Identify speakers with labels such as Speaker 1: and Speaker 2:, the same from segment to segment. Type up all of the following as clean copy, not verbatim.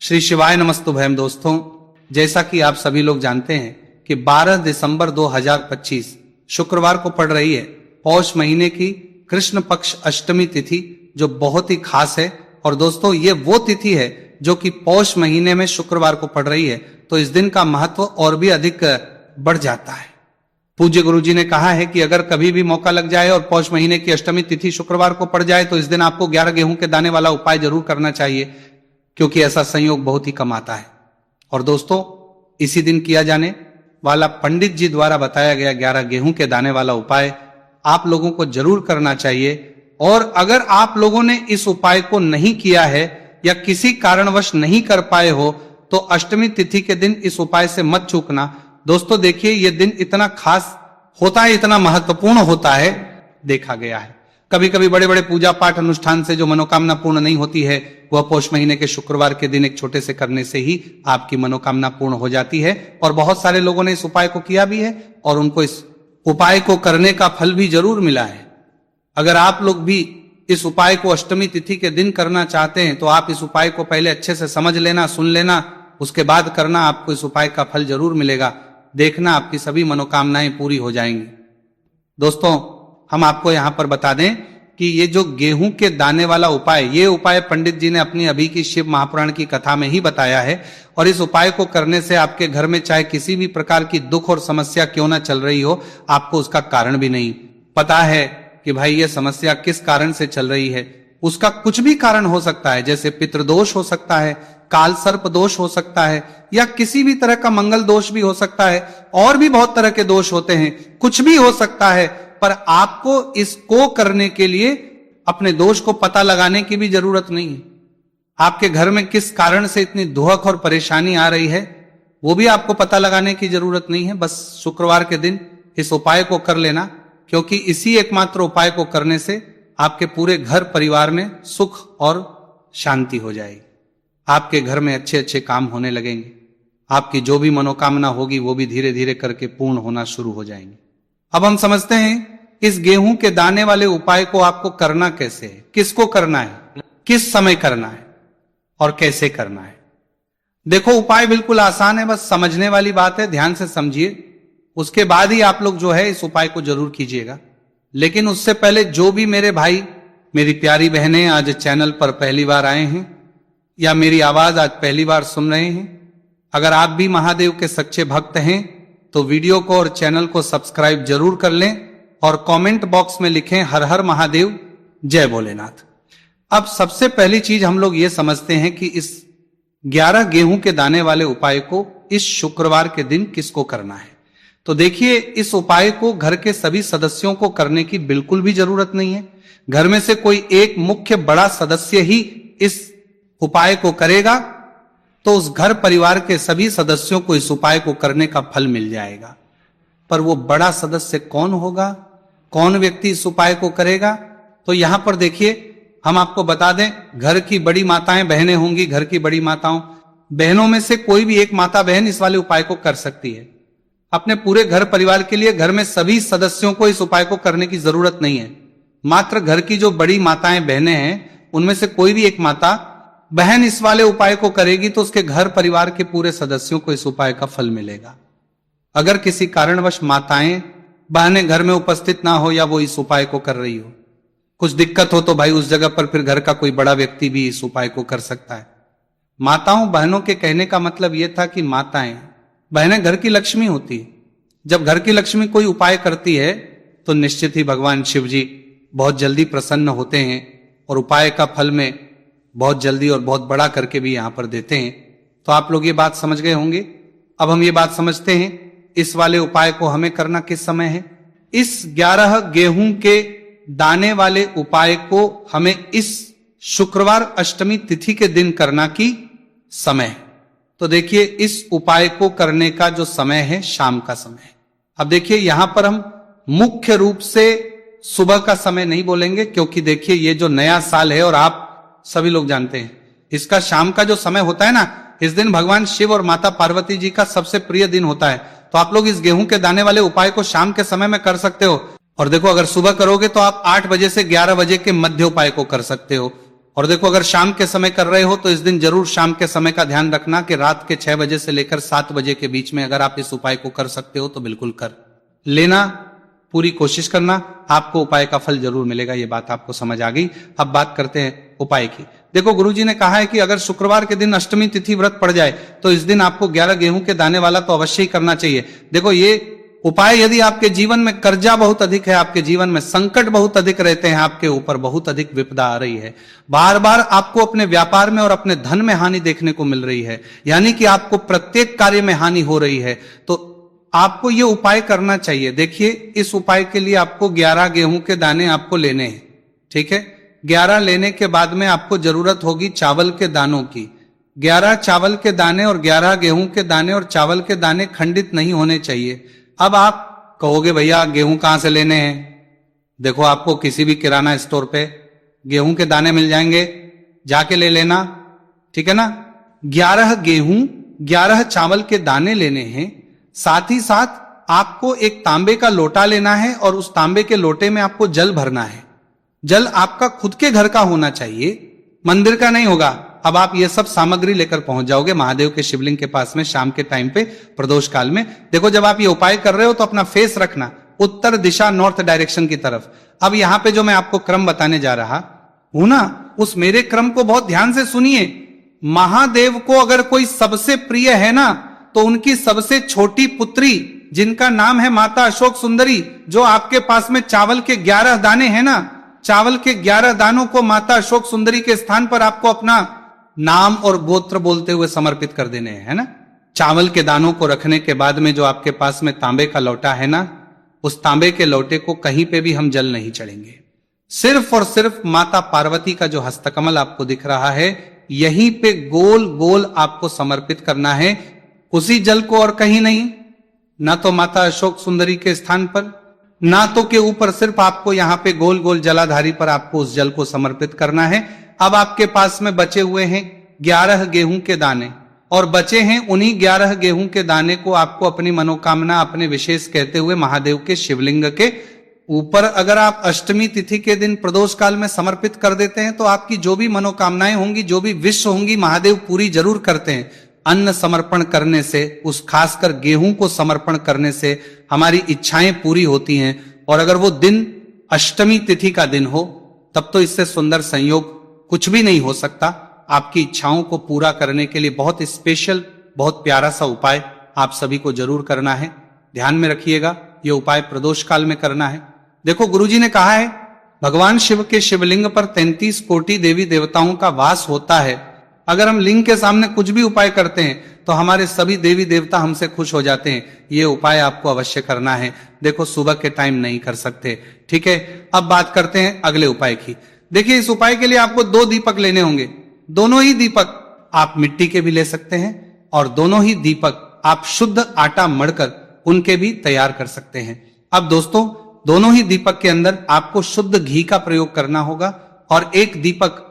Speaker 1: श्री शिवाय नमस्तुभयम। दोस्तों, जैसा कि आप सभी लोग जानते हैं कि 12 दिसंबर 2025 शुक्रवार को पड़ रही है पौष महीने की कृष्ण पक्ष अष्टमी तिथि, जो बहुत ही खास है। और दोस्तों, ये वो तिथि है जो कि पौष महीने में शुक्रवार को पड़ रही है, तो इस दिन का महत्व और भी अधिक बढ़ जाता है। पूज्य गुरुजी ने कहा है कि अगर कभी भी मौका लग जाए और पौष महीने की अष्टमी तिथि शुक्रवार को पड़ जाए तो इस दिन आपको 11 गेहूं के दाने वाला उपाय जरूर करना चाहिए, क्योंकि ऐसा संयोग बहुत ही कम आता है। और दोस्तों, इसी दिन किया जाने वाला पंडित जी द्वारा बताया गया 11 गेहूं के दाने वाला उपाय आप लोगों को जरूर करना चाहिए। और अगर आप लोगों ने इस उपाय को नहीं किया है या किसी कारणवश नहीं कर पाए हो तो अष्टमी तिथि के दिन इस उपाय से मत चूकना। दोस्तों देखिए, यह दिन इतना खास होता है, इतना महत्वपूर्ण होता है, देखा गया है। कभी कभी बड़े बड़े पूजा पाठ अनुष्ठान से जो मनोकामना पूर्ण नहीं होती है, वह पौष महीने के शुक्रवार के दिन एक छोटे से करने से ही आपकी मनोकामना पूर्ण हो जाती है। और बहुत सारे लोगों ने इस उपाय को किया भी है और उनको इस उपाय को करने का फल भी जरूर मिला है। अगर आप लोग भी इस उपाय को अष्टमी तिथि के दिन करना चाहते हैं तो आप इस उपाय को पहले अच्छे से समझ लेना, सुन लेना, उसके बाद करना। आपको इस उपाय का फल जरूर मिलेगा। देखना, आपकी सभी मनोकामनाएं पूरी हो जाएंगी। दोस्तों, हम आपको यहां पर बता दें कि ये जो गेहूं के दाने वाला उपाय, ये उपाय पंडित जी ने अपनी अभी की शिव महापुराण की कथा में ही बताया है। और इस उपाय को करने से आपके घर में चाहे किसी भी प्रकार की दुख और समस्या क्यों ना चल रही हो, आपको उसका कारण भी नहीं पता है कि भाई ये समस्या किस कारण से चल रही है। उसका कुछ भी कारण हो सकता है, जैसे पितृदोष हो सकता है, काल सर्प दोष हो सकता है, या किसी भी तरह का मंगल दोष भी हो सकता है, और भी बहुत तरह के दोष होते हैं, कुछ भी हो सकता है। पर आपको इसको करने के लिए अपने दोष को पता लगाने की भी जरूरत नहीं है। आपके घर में किस कारण से इतनी दुहक और परेशानी आ रही है, वो भी आपको पता लगाने की जरूरत नहीं है। बस शुक्रवार के दिन इस उपाय को कर लेना, क्योंकि इसी एकमात्र उपाय को करने से आपके पूरे घर परिवार में सुख और शांति हो जाएगी। आपके घर में अच्छे अच्छे काम होने लगेंगे। आपकी जो भी मनोकामना होगी वो भी धीरे धीरे करके पूर्ण होना शुरू हो जाएंगे। अब हम समझते हैं इस गेहूं के दाने वाले उपाय को आपको करना कैसे है, किसको करना है, किस समय करना है और कैसे करना है। देखो, उपाय बिल्कुल आसान है, बस समझने वाली बात है। ध्यान से समझिए, उसके बाद ही आप लोग जो है इस उपाय को जरूर कीजिएगा। लेकिन उससे पहले जो भी मेरे भाई, मेरी प्यारी बहनें आज चैनल पर पहली बार आए हैं या मेरी आवाज आज पहली बार सुन रहे हैं, अगर आप भी महादेव के सच्चे भक्त हैं तो वीडियो को और चैनल को सब्सक्राइब जरूर कर लें और कमेंट बॉक्स में लिखें हर हर महादेव, जय भोलेनाथ। अब सबसे पहली चीज हम लोग ये समझते हैं कि इस 11 गेहूं के दाने वाले उपाय को इस शुक्रवार के दिन किसको करना है। तो देखिए, इस उपाय को घर के सभी सदस्यों को करने की बिल्कुल भी जरूरत नहीं है। घर में से कोई एक मुख्य बड़ा सदस्य ही इस उपाय को करेगा तो उस घर परिवार के सभी सदस्यों को इस उपाय को करने का फल मिल जाएगा। पर वो बड़ा सदस्य कौन होगा, कौन व्यक्ति इस उपाय को करेगा, तो यहां पर देखिए हम आपको बता दें, घर की बड़ी माताएं बहनें होंगी। घर की बड़ी माताओं बहनों में से कोई भी एक माता बहन इस वाले उपाय को कर सकती है। अपने पूरे घर परिवार के लिए घर में सभी सदस्यों को इस उपाय को करने की जरूरत नहीं है। मात्र घर की जो बड़ी माताएं बहनें हैं उनमें से कोई भी एक माता बहन इस वाले उपाय को करेगी तो उसके घर परिवार के पूरे सदस्यों को इस उपाय का फल मिलेगा। अगर किसी कारणवश माताएं बहनें घर में उपस्थित ना हो या वो इस उपाय को कर रही हो, कुछ दिक्कत हो, तो भाई उस जगह पर फिर घर का कोई बड़ा व्यक्ति भी इस उपाय को कर सकता है। माताओं बहनों के कहने का मतलब यह था कि माताएं बहनें घर की लक्ष्मी होती है। जब घर की लक्ष्मी कोई उपाय करती है तो निश्चित ही भगवान शिव जी बहुत जल्दी प्रसन्न होते हैं और उपाय का फल में बहुत जल्दी और बहुत बड़ा करके भी यहां पर देते हैं। तो आप लोग ये बात समझ गए होंगे। अब हम ये बात समझते हैं इस वाले उपाय को हमें करना किस समय है। इस 11 गेहूं के दाने वाले उपाय को हमें इस शुक्रवार अष्टमी तिथि के दिन करना की समय है। तो देखिए, इस उपाय को करने का जो समय है शाम का समय है। अब देखिए, यहां पर हम मुख्य रूप से सुबह का समय नहीं बोलेंगे, क्योंकि देखिए ये जो नया साल है और आप सभी लोग जानते हैं इसका शाम का जो समय होता है ना, इस दिन भगवान शिव और माता पार्वती जी का सबसे प्रिय दिन होता है। तो आप लोग इस गेहूं के दाने वाले उपाय को शाम के समय में कर सकते हो। और देखो, अगर सुबह करोगे तो आप 8 बजे से 11 बजे के मध्य उपाय को कर सकते हो। और देखो, अगर शाम के समय कर रहे हो तो इस दिन जरूर शाम के समय का ध्यान रखना कि रात के 6 बजे से लेकर 7 बजे के बीच में अगर आप इस उपाय को कर सकते हो तो बिल्कुल कर लेना, पूरी कोशिश करना, आपको उपाय का फल जरूर मिलेगा। ये बात आपको समझ आ गई। अब बात करते हैं उपाय की। देखो, गुरुजी ने कहा है कि अगर शुक्रवार के दिन अष्टमी तिथि व्रत पड़ जाए तो इस दिन आपको 11 गेहूं के दाने वाला तो अवश्य ही करना चाहिए। देखो, ये उपाय यदि आपके जीवन में कर्जा बहुत अधिक है, आपके जीवन में संकट बहुत अधिक रहते हैं, आपके ऊपर बहुत अधिक विपदा आ रही है, बार बार आपको अपने व्यापार में और अपने धन में हानि देखने को मिल रही है, यानी कि आपको प्रत्येक कार्य में हानि हो रही है, तो आपको ये उपाय करना चाहिए। देखिए, इस उपाय के लिए आपको 11 गेहूं के दाने आपको लेने हैं, ठीक है। 11 लेने के बाद में आपको जरूरत होगी चावल के दानों की। 11 चावल के दाने और 11 गेहूं के दाने और चावल के दाने खंडित नहीं होने चाहिए। अब आप कहोगे भैया गेहूं कहां से लेने हैं? देखो, आपको किसी भी किराना स्टोर पे गेहूं के दाने मिल जाएंगे, जाके ले लेना, ठीक है ना। 11 गेहूं 11 चावल के दाने लेने हैं। साथ ही साथ आपको एक तांबे का लोटा लेना है और उस तांबे के लोटे में आपको जल भरना है। जल आपका खुद के घर का होना चाहिए, मंदिर का नहीं होगा। अब आप ये सब सामग्री लेकर पहुंच जाओगे महादेव के शिवलिंग के पास में शाम के टाइम पे प्रदोष काल में। देखो, जब आप ये उपाय कर रहे हो तो अपना फेस रखना उत्तर दिशा, नॉर्थ डायरेक्शन की तरफ। अब यहां पे जो मैं आपको क्रम बताने जा रहा हूं ना, उस मेरे क्रम को बहुत ध्यान से सुनिए। महादेव को अगर कोई सबसे प्रिय है ना, तो उनकी सबसे छोटी पुत्री जिनका नाम है माता अशोक सुंदरी, जो आपके पास में चावल के 11 दाने हैं ना, चावल के 11 दानों को माता अशोक सुंदरी के स्थान पर आपको अपना नाम और गोत्र बोलते हुए समर्पित कर देने हैं, है ना। चावल के दानों को रखने के बाद में जो आपके पास में तांबे का लोटा है ना, उस तांबे के लोटे को कहीं पे भी हम जल नहीं चढ़ेंगे। सिर्फ और सिर्फ माता पार्वती का जो हस्तकमल आपको दिख रहा है, यहीं पे गोल गोल आपको समर्पित करना है, उसी जल को, और कहीं नहीं। ना तो माता अशोक सुंदरी के स्थान पर, ना तो के ऊपर, सिर्फ आपको यहां पे गोल गोल जलाधारी पर आपको उस जल को समर्पित करना है। अब आपके पास में बचे हुए हैं 11 गेहूं के दाने, और बचे हैं उन्हीं 11 गेहूं के दाने को आपको अपनी मनोकामना, अपने विशेष कहते हुए महादेव के शिवलिंग के ऊपर अगर आप अष्टमी तिथि के दिन प्रदोष काल में समर्पित कर देते हैं तो आपकी जो भी मनोकामनाएं होंगी, जो भी विश होंगी, महादेव पूरी जरूर करते हैं। अन्न समर्पण करने से, उस खासकर गेहूं को समर्पण करने से हमारी इच्छाएं पूरी होती हैं। और अगर वो दिन अष्टमी तिथि का दिन हो, तब तो इससे सुंदर संयोग कुछ भी नहीं हो सकता। आपकी इच्छाओं को पूरा करने के लिए बहुत स्पेशल, बहुत प्यारा सा उपाय आप सभी को जरूर करना है। ध्यान में रखिएगा, ये उपाय प्रदोष काल में करना है। देखो, गुरुजी ने कहा है भगवान शिव के शिवलिंग पर 33 कोटि देवी देवताओं का वास होता है। अगर हम लिंग के सामने कुछ भी उपाय करते हैं तो हमारे सभी देवी देवता हमसे खुश हो जाते हैं। ये उपाय आपको अवश्य करना है। देखो, सुबह के टाइम नहीं कर सकते, ठीक है। अब बात करते हैं अगले उपाय की। देखिए, इस उपाय के लिए आपको 2 दीपक लेने होंगे। दोनों ही दीपक आप मिट्टी के भी ले सकते हैं और दोनों ही दीपक आप शुद्ध आटा मढ़कर उनके भी तैयार कर सकते हैं। अब दोस्तों, दोनों ही दीपक के अंदर आपको शुद्ध घी का प्रयोग करना होगा और एक दीपक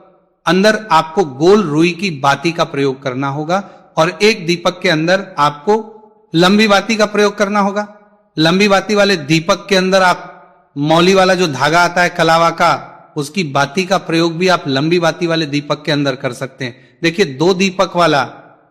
Speaker 1: अंदर आपको गोल रुई की बाती का प्रयोग करना होगा और एक दीपक के अंदर आपको लंबी बाती का प्रयोग करना होगा। लंबी बाती वाले दीपक के अंदर आप मौली वाला जो धागा आता है कलावा का, उसकी बाती का प्रयोग भी आप लंबी बाती वाले दीपक के अंदर कर सकते हैं। देखिए, 2 दीपक वाला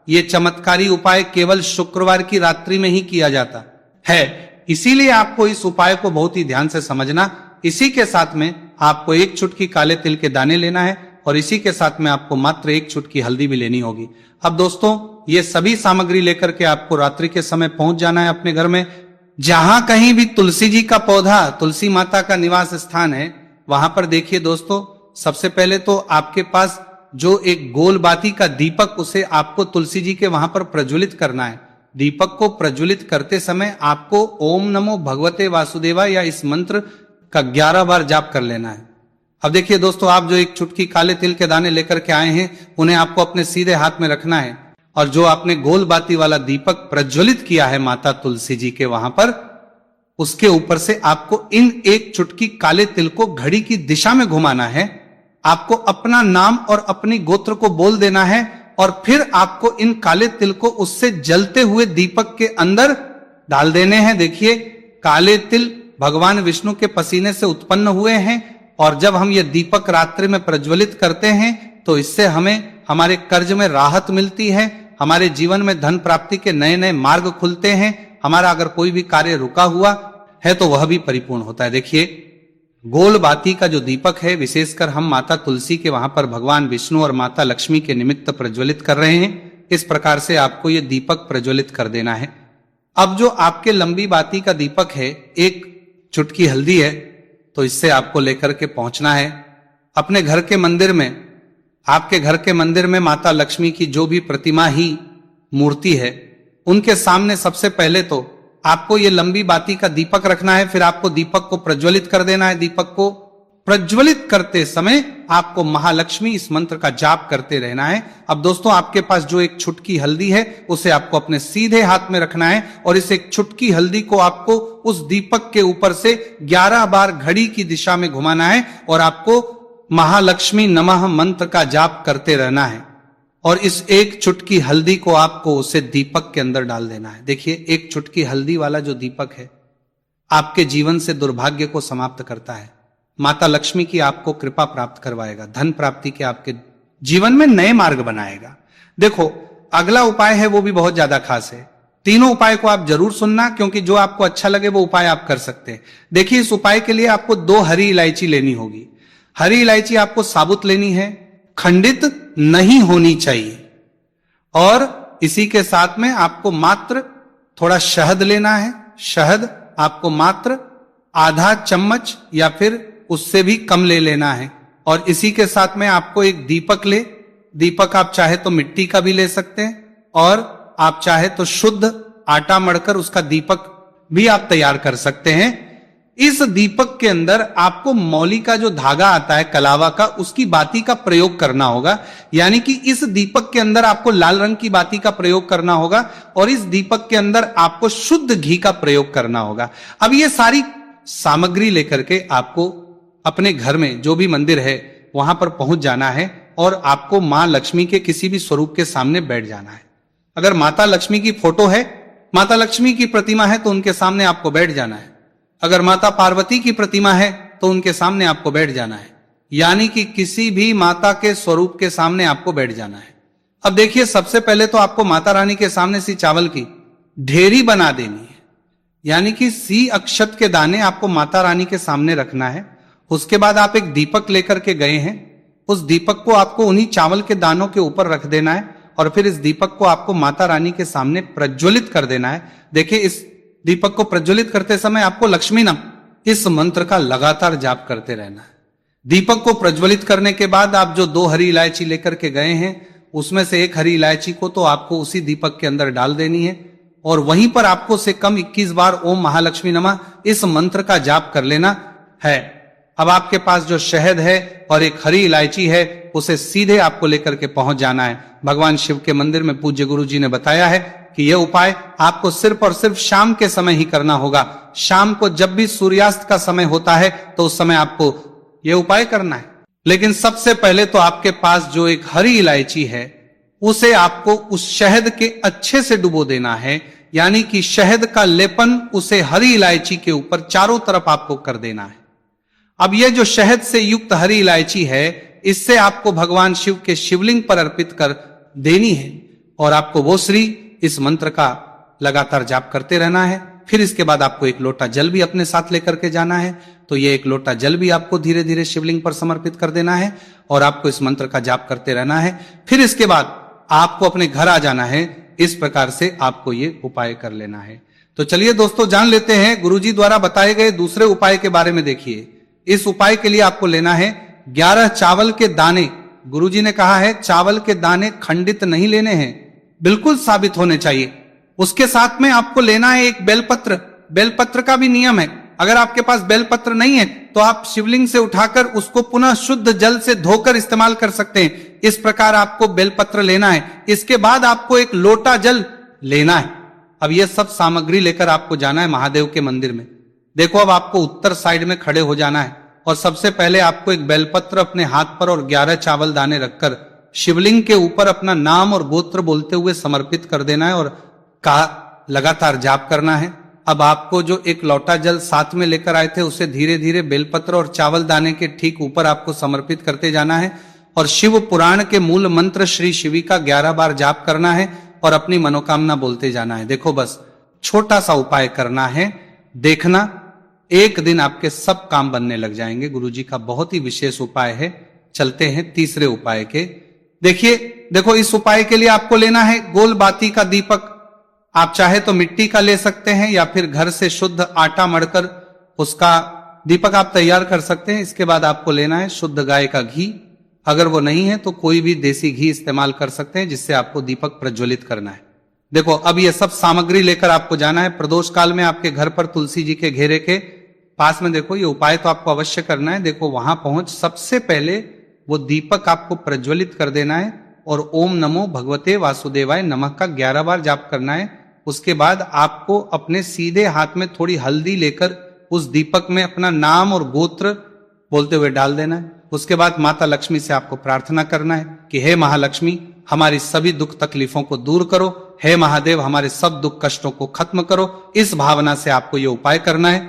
Speaker 1: ये चमत्कारी उपाय केवल शुक्रवार की रात्रि में ही किया जाता है, इसीलिए आपको इस उपाय को बहुत ही ध्यान से समझना। इसी के साथ में आपको 1 चुटकी काले तिल के दाने लेना है और इसी के साथ में आपको मात्र 1 चुटकी हल्दी भी लेनी होगी। अब दोस्तों, ये सभी सामग्री लेकर के आपको रात्रि के समय पहुंच जाना है अपने घर में। जहां कहीं भी तुलसी जी का पौधा, तुलसी माता का निवास स्थान है, वहां पर देखिए दोस्तों, सबसे पहले तो आपके पास जो एक गोल बाती का दीपक, उसे आपको तुलसी जी के वहां पर प्रज्वलित करना है। दीपक को प्रज्वलित करते समय आपको ओम नमो भगवते वासुदेवा या इस मंत्र का 11 बार जाप कर लेना है। अब देखिए दोस्तों, आप जो 1 चुटकी काले तिल के दाने लेकर के आए हैं, उन्हें आपको अपने सीधे हाथ में रखना है और जो आपने गोल बाती वाला दीपक प्रज्वलित किया है माता तुलसी जी के वहां पर, उसके ऊपर से आपको इन 1 चुटकी काले तिल को घड़ी की दिशा में घुमाना है। आपको अपना नाम और अपनी गोत्र को बोल देना है और फिर आपको इन काले तिल को उससे जलते हुए दीपक के अंदर डाल देने हैं। देखिए, काले तिल भगवान विष्णु के पसीने से उत्पन्न हुए हैं और जब हम ये दीपक रात्रि में प्रज्वलित करते हैं तो इससे हमें हमारे कर्ज में राहत मिलती है, हमारे जीवन में धन प्राप्ति के नए नए मार्ग खुलते हैं, हमारा अगर कोई भी कार्य रुका हुआ है तो वह भी परिपूर्ण होता है। देखिए, गोल बाती का जो दीपक है, विशेषकर हम माता तुलसी के वहां पर भगवान विष्णु और माता लक्ष्मी के निमित्त प्रज्वलित कर रहे हैं। इस प्रकार से आपको ये दीपक प्रज्वलित कर देना है। अब जो आपके लंबी बाती का दीपक है, एक चुटकी हल्दी है, तो इससे आपको लेकर के पहुंचना है अपने घर के मंदिर में। आपके घर के मंदिर में माता लक्ष्मी की जो भी प्रतिमा ही मूर्ति है, उनके सामने सबसे पहले तो आपको ये लंबी बाती का दीपक रखना है। फिर आपको दीपक को प्रज्वलित कर देना है। दीपक को प्रज्वलित करते समय आपको महालक्ष्मी इस मंत्र का जाप करते रहना है। अब दोस्तों, आपके पास जो एक छुटकी हल्दी है, उसे आपको अपने सीधे हाथ में रखना है और इस एक छुटकी हल्दी को आपको उस दीपक के ऊपर से 11 बार घड़ी की दिशा में घुमाना है और आपको महालक्ष्मी नमः मंत्र का जाप करते रहना है। और इस एक चुटकी हल्दी को आपको उसे दीपक के अंदर डाल देना है। देखिए, एक चुटकी हल्दी वाला जो दीपक है, आपके जीवन से दुर्भाग्य को समाप्त करता है, माता लक्ष्मी की आपको कृपा प्राप्त करवाएगा, धन प्राप्ति के आपके जीवन में नए मार्ग बनाएगा। देखो, अगला उपाय है वो भी बहुत ज्यादा खास है। तीनों उपाय को आप जरूर सुनना, क्योंकि जो आपको अच्छा लगे वो उपाय आप कर सकते हैं। देखिए, इस उपाय के लिए आपको 2 हरी इलायची लेनी होगी। हरी इलायची आपको साबुत लेनी है, खंडित नहीं होनी चाहिए। और इसी के साथ में आपको मात्र थोड़ा शहद लेना है। शहद आपको मात्र आधा चम्मच या फिर उससे भी कम ले लेना है। और इसी के साथ में आपको एक दीपक दीपक आप चाहे तो मिट्टी का भी ले सकते हैं, और आप चाहे तो शुद्ध आटा मढ़कर उसका दीपक भी आप तैयार कर सकते हैं। इस दीपक के अंदर आपको मौली का जो धागा आता है कलावा का, उसकी बाती का प्रयोग करना होगा। यानी कि इस दीपक के अंदर आपको लाल रंग की बाती का प्रयोग करना होगा और इस दीपक के अंदर आपको शुद्ध घी का प्रयोग करना होगा। अब ये सारी सामग्री लेकर के आपको अपने घर में जो भी मंदिर है वहां पर पहुंच जाना है और आपको मां लक्ष्मी के किसी भी स्वरूप के सामने बैठ जाना है। अगर माता लक्ष्मी की फोटो है, माता लक्ष्मी की प्रतिमा है, तो उनके सामने आपको बैठ जाना है। अगर माता पार्वती की प्रतिमा है तो उनके सामने आपको बैठ जाना है। यानी कि किसी भी माता के स्वरूप के सामने आपको बैठ जाना है। अब देखिए, सबसे पहले तो आपको माता रानी के सामने सी चावल की ढेरी बना देनी है। यानी कि सी अक्षत के दाने आपको माता रानी के सामने रखना है। उसके बाद आप एक दीपक लेकर के गए हैं, उस दीपक को आपको उन्हीं चावल के दानों के ऊपर रख देना है और फिर इस दीपक को आपको माता रानी के सामने प्रज्वलित कर देना है। देखिए, इस दीपक को प्रज्वलित करते समय आपको लक्ष्मी नाम इस मंत्र का लगातार जाप करते रहना है। दीपक को प्रज्वलित करने के बाद आप जो 2 हरी इलायची लेकर के गए हैं, उसमें से एक हरी इलायची को तो आपको उसी दीपक के अंदर डाल देनी है और वहीं पर आपको से कम 21 बार ओम महालक्ष्मी नमः इस मंत्र का जाप कर लेना है। अब आपके पास जो शहद है और एक हरी इलायची है, उसे सीधे आपको लेकर के पहुंच जाना है। भगवान शिव के मंदिर में पूज्य गुरु जी ने बताया है कि यह उपाय आपको सिर्फ और सिर्फ शाम के समय ही करना होगा। शाम को जब भी सूर्यास्त का समय होता है तो उस समय आपको यह उपाय करना है। लेकिन सबसे पहले तो आपके पास जो एक हरी इलायची है, उसे आपको उस शहद के अच्छे से डुबो देना है। यानी कि शहद का लेपन उसे हरी इलायची के ऊपर चारों तरफ आपको कर देना है। अब यह जो शहद से युक्त हरी इलायची है, इससे आपको भगवान शिव के शिवलिंग पर अर्पित कर देनी है और आपको वो श्री इस मंत्र का लगातार जाप करते रहना है। फिर इसके बाद आपको एक लोटा जल भी अपने साथ लेकर के जाना है। तो ये एक लोटा जल भी आपको धीरे धीरे शिवलिंग पर समर्पित कर देना है और आपको इस मंत्र का जाप करते रहना है। फिर इसके बाद आपको अपने घर आ जाना है। इस प्रकार से आपको ये उपाय कर लेना है। तो चलिए दोस्तों, जान लेते हैं गुरुजी द्वारा बताए गए दूसरे उपाय के बारे में। देखिए, इस उपाय के लिए आपको लेना है 11 चावल के दाने। गुरुजी ने कहा है चावल के दाने खंडित नहीं लेने हैं, बिल्कुल साबित होने चाहिए। उसके साथ में आपको लेना है एक बेलपत्र। बेलपत्र का भी नियम है, अगर आपके पास बेलपत्र नहीं है तो आप शिवलिंग से उठाकर उसको पुनः शुद्ध जल से धोकर इस्तेमाल कर सकते हैं। इस प्रकार आपको बेलपत्र लेना है। इसके बाद आपको एक लोटा जल लेना है। अब यह सब सामग्री लेकर आपको जाना है महादेव के मंदिर में। देखो, अब आपको उत्तर साइड में खड़े हो जाना है और सबसे पहले आपको एक बेलपत्र अपने हाथ पर और 11 चावल दाने रखकर शिवलिंग के ऊपर अपना नाम और गोत्र बोलते हुए समर्पित कर देना है और का लगातार जाप करना है। अब आपको जो एक लौटा जल साथ में लेकर आए थे उसे धीरे धीरे बेलपत्र और चावल दाने के ठीक ऊपर आपको समर्पित करते जाना है और शिव पुराण के मूल मंत्र श्री शिवी का 11 बार जाप करना है और अपनी मनोकामना बोलते जाना है। देखो बस छोटा सा उपाय करना है, देखना एक दिन आपके सब काम बनने लग जाएंगे। गुरुजी का बहुत ही विशेष उपाय है। चलते हैं तीसरे उपाय के। देखो इस उपाय के लिए आपको लेना है गोल बाती का दीपक। आप चाहे तो मिट्टी का ले सकते हैं या फिर घर से शुद्ध आटा मढ़कर उसका दीपक आप तैयार कर सकते हैं। इसके बाद आपको लेना है शुद्ध गाय का घी। अगर वो नहीं है तो कोई भी देसी घी इस्तेमाल कर सकते हैं जिससे आपको दीपक प्रज्वलित करना है। देखो अब ये सब सामग्री लेकर आपको जाना है। प्रदोष काल में आपके घर पर तुलसी जी के घेरे के पास में देखो ये उपाय तो आपको अवश्य करना है। देखो वहां पहुंच सबसे पहले वो दीपक आपको प्रज्वलित कर देना है और ओम नमो भगवते वासुदेवाय नमः का 11 बार जाप करना है। उसके बाद आपको अपने सीधे हाथ में थोड़ी हल्दी लेकर उस दीपक में अपना नाम और गोत्र बोलते हुए डाल देना है। उसके बाद माता लक्ष्मी से आपको प्रार्थना करना है कि हे महालक्ष्मी हमारी सभी दुख तकलीफों को दूर करो, हे महादेव हमारे सब दुख कष्टों को खत्म करो। इस भावना से आपको ये उपाय करना है।